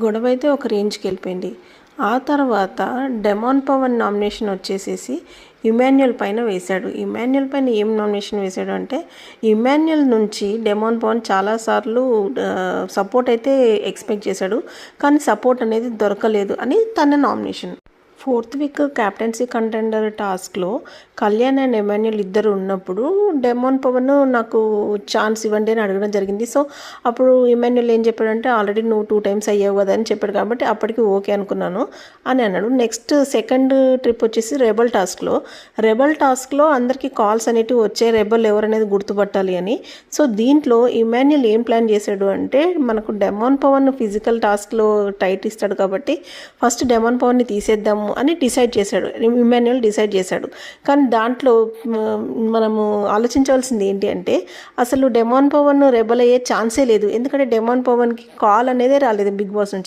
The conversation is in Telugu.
గొడవైతే ఒక రేంజ్‌కెళ్ళిపోయింది. ఆ తర్వాత డెమాన్ పవన్ నామినేషన్ వచ్చేసేసి ఇమాన్యుయల్ పైన వేశాడు. ఇమాన్యుయల్ పైన ఏం నామినేషన్ వేశాడు అంటే, ఇమాన్యుయల్ నుంచి డెమాన్ పవన్ చాలా సార్లు సపోర్ట్ అయితే ఎక్స్‌పెక్ట్ చేశాడు. కానీ సపోర్ట్ అనేది దొరకలేదు అని తన nomination. 4th week captaincy contender టాస్క్‌లో కళ్యాణ్ అండ్ ఇమాన్యుయల్ ఇద్దరు ఉన్నప్పుడు డెమాన్ పవన్ నాకు ఛాన్స్ ఇవ్వండి అని అడగడం జరిగింది. సో అప్పుడు ఇమాన్యుయల్ ఏం చెప్పాడంటే, ఆల్రెడీ నువ్వు 2 టైమ్స్ అయ్యావు కదా అని చెప్పాడు. కాబట్టి అప్పటికి ఓకే అనుకున్నాను అని అన్నాడు. నెక్స్ట్ సెకండ్ ట్రిప్ వచ్చేసి రెబల్ టాస్క్లో అందరికీ కాల్స్ అనేటివి వచ్చాయి, రెబల్ ఎవరనేది గుర్తుపట్టాలి అని. సో దీంట్లో ఇమాన్యుయల్ ఏం ప్లాన్ చేశాడు అంటే, మనకు డెమాన్ పవన్ ఫిజికల్ టాస్క్లో టైట్ ఇస్తాడు కాబట్టి ఫస్ట్ డెమాన్ పవన్ని తీసేద్దాము అని డిసైడ్ చేశాడు. ఇమాన్యుయల్ డిసైడ్ చేశాడు. కానీ దాంట్లో మనము ఆలోచించవలసింది ఏంటి అంటే, అసలు డెమాన్ పవన్ రెబల్ అయ్యే ఛాన్సే లేదు. ఎందుకంటే డెమాన్ పవన్కి కాల్ అనేదే రాలేదు బిగ్ బాస్ నుంచి.